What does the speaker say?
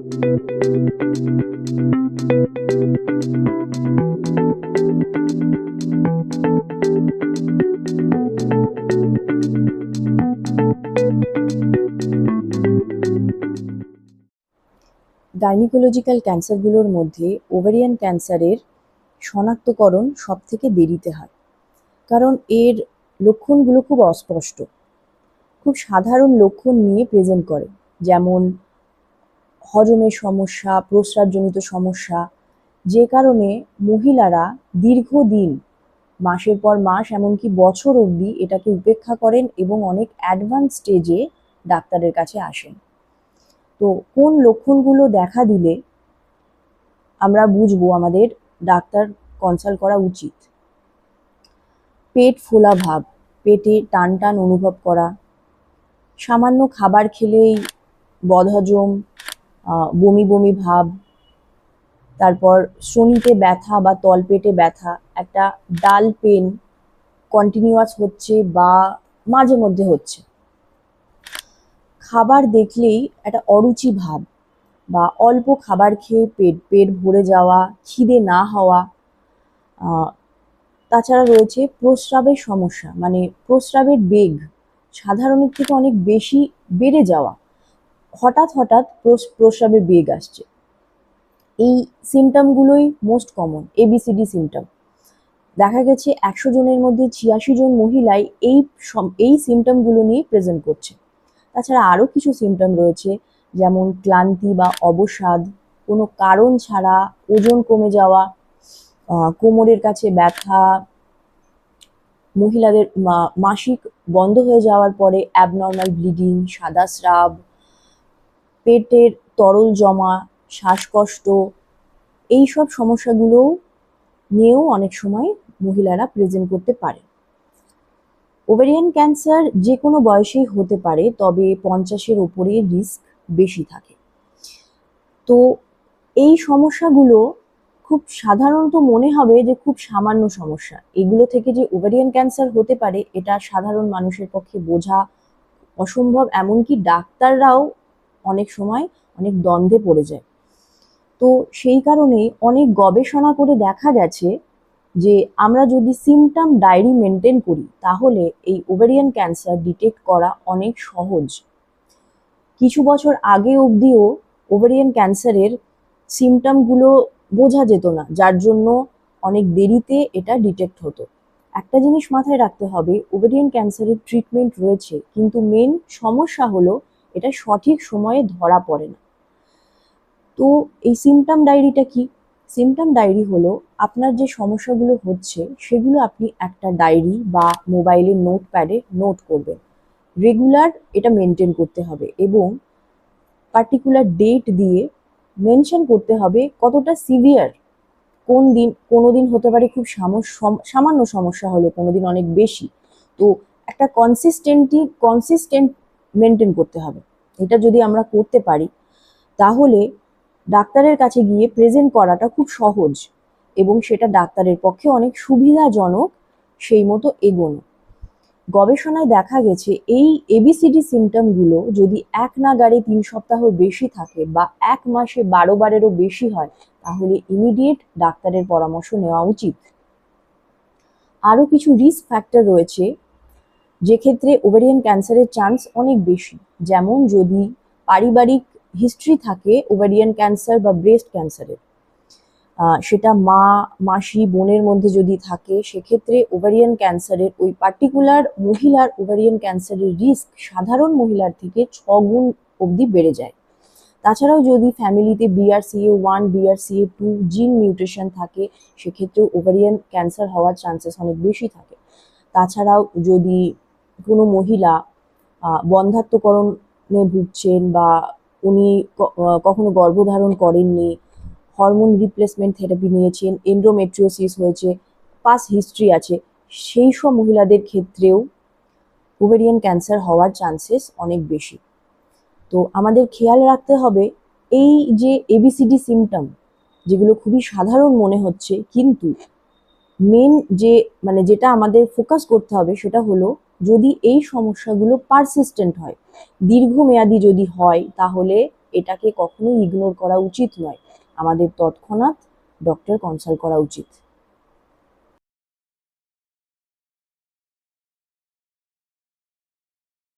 Gynaecological ক্যান্সারগুলোর মধ্যে ovarian ক্যান্সারের শনাক্তকরণ সবথেকে দেরিতে হয়, কারণ এর লক্ষণগুলো খুব অস্পষ্ট, খুব সাধারণ লক্ষণ নিয়ে প্রেজেন্ট করে, যেমন হজমের সমস্যা, প্রস্রাবজনিত সমস্যা, যে কারণে মহিলারা দীর্ঘদিন, মাসের পর মাস, এমনকি বছর অবধি এটাকে উপেক্ষা করেন এবং অনেক অ্যাডভান্স স্টেজে ডাক্তারের কাছে আসেন। তো কোন লক্ষণগুলো দেখা দিলে আমরা বুঝবো আমাদের ডাক্তার কনসাল্ট করা উচিত? পেট ফোলা ভাব, পেটে টান টান অনুভব করা, সামান্য খাবার খেলেই বদহজম, বমি বমি ভাব, তারপর শ্রোণিতে ব্যথা বা তলপেটে ব্যথা, একটা ডাল পেন কন্টিনিউয়াস হচ্ছে বা মাঝে মধ্যে হচ্ছে, খাবার দেখলেই একটা অরুচি ভাব বা অল্প খাবার খেয়ে পেট ভরে যাওয়া, খিদে না হওয়া, তাছাড়া রয়েছে প্রস্রাবের সমস্যা, মানে প্রস্রাবের বেগ সাধারণের থেকে অনেক বেশি বেড়ে যাওয়া, হঠাৎ হঠাৎ প্রস্রাবের বেগ আসছে। এই সিমটমগুলোই মোস্ট কমন এবিসিডি সিমটম। দেখা গেছে 100 জনের মধ্যে 86 জন মহিলাই এই সিমটমগুলো নিয়ে প্রেজেন্ট করছে। তাছাড়া আরও কিছু সিমটম রয়েছে, যেমন ক্লান্তি বা অবসাদ, কোনো কারণ ছাড়া ওজন কমে যাওয়া, কোমরের কাছে ব্যথা, মহিলাদের মাসিক বন্ধ হয়ে যাওয়ার পরে অ্যাবনর্মাল ব্লিডিং, সাদা স্রাব, পেটের তরল জমা, শ্বাসকষ্ট, এই সব সমস্যাগুলো নিয়েও অনেক সময় মহিলারা প্রেজেন্ট করতে পারে। ওভারিয়ান ক্যান্সার যে কোনো বয়সেই হতে পারে, তবে 50-এর ওপরে রিস্ক বেশি থাকে। তো এই সমস্যাগুলো খুব সাধারণত মনে হবে যে খুব সামান্য সমস্যা, এগুলো থেকে যে ওভারিয়ান ক্যান্সার হতে পারে এটা সাধারণ মানুষের পক্ষে বোঝা অসম্ভব, এমনকি ডাক্তাররাও অনেক সময় অনেক দ্বন্দ্বে পড়ে যায়। তো সেই কারণে অনেক গবেষণা করে দেখা গেছে যে আমরা যদি সিমটম ডায়েরি মেনটেন করি তাহলে এই ওভারিয়ান ক্যান্সার ডিটেক্ট করা অনেক সহজ। কিছু বছর আগে অবধিও ওভারিয়ান ক্যান্সারের সিমটমগুলো বোঝা যেত না, যার জন্য অনেক দেরিতে এটা ডিটেক্ট হতো। একটা জিনিস মাথায় রাখতে হবে, ওভারিয়ান ক্যান্সারের ট্রিটমেন্ট রয়েছে, কিন্তু মেন সমস্যা হলো এটা সঠিক সময়ে ধরা পড়ে না। তো এই সিমটম ডায়েরিটা কি? সিমটম ডায়েরি হলো আপনার যে সমস্যাগুলো হচ্ছে সেগুলো আপনি একটা ডায়েরি বা মোবাইলের নোটপ্যাডে নোট করবেন। রেগুলার এটা মেনটেন করতে হবে এবং পার্টিকুলার ডেট দিয়ে মেনশন করতে হবে কতটা সিভিয়ার, কোন দিন, কোনো দিন হতে পারে খুব সামান্য সমস্যা হলো, কোনো দিন অনেক বেশি। তো একটা কনসিস্টেন্ট মেনটেন করতে হবে। এটা যদি আমরা করতে পারি তাহলে ডাক্তারের কাছে গিয়ে প্রেজেন্ট করাটা খুব সহজ এবং সেটা ডাক্তারের পক্ষে অনেক সুবিধাজনক সেই মতো এগোনো। গবেষণায় দেখা গেছে এই এবিসিডি সিমটমগুলো যদি এক নাগাড়ে 3 সপ্তাহ বেশি থাকে বা 1 মাসে 12 বারেরও বেশি হয় তাহলে ইমিডিয়েট ডাক্তারের পরামর্শ নেওয়া উচিত। আরও কিছু রিস্ক ফ্যাক্টর রয়েছে যে ক্ষেত্রে ওভারিয়ান ক্যান্সারের চান্স অনেক বেশি, যেমন যদি পারিবারিক হিস্ট্রি থাকে ওভারিয়ান ক্যান্সার বা ব্রেস্ট ক্যান্সারের, সেটা মা, মাসি, বোনের মধ্যে যদি থাকে, সেক্ষেত্রে ওভারিয়ান ক্যান্সারের ওই পার্টিকুলার মহিলার ওভারিয়ান ক্যান্সারের রিস্ক সাধারণ মহিলার থেকে 6 গুণ অবধি বেড়ে যায়। তাছাড়াও যদি ফ্যামিলিতে BRCA1, BRCA2 জিন মিউটেশন থাকে, সেক্ষেত্রে ওভারিয়ান ক্যান্সার হওয়ার চান্সেস অনেক বেশি থাকে। তাছাড়াও যদি কোনো মহিলা বন্ধ্যাত্বকরণে ভুগছেন বা উনি কখনো গর্ভধারণ করেননি, হরমোন রিপ্লেসমেন্ট থেরাপি নিয়েছেন, এন্ডোমেট্রিওসিস হয়েছে, পাস্ট হিস্ট্রি আছে, সেই সব মহিলাদের ক্ষেত্রেও ওভারিয়ান ক্যান্সার হওয়ার চান্সেস অনেক বেশি। তো আমাদের খেয়াল রাখতে হবে এই যে এবিসিডি সিমটম, যেগুলো খুবই সাধারণ মনে হচ্ছে, কিন্তু মেন যে যেটা আমাদের ফোকাস করতে হবে সেটা হলো যদি এই সমস্যাগুলো পারসিস্টেন্ট হয়, দীর্ঘমেয়াদী যদি হয়, তাহলে এটাকে কখনোই ইগনোর করা উচিত নয়। আমাদের তৎক্ষণাৎ ডক্টর কনসাল্ট করা উচিত।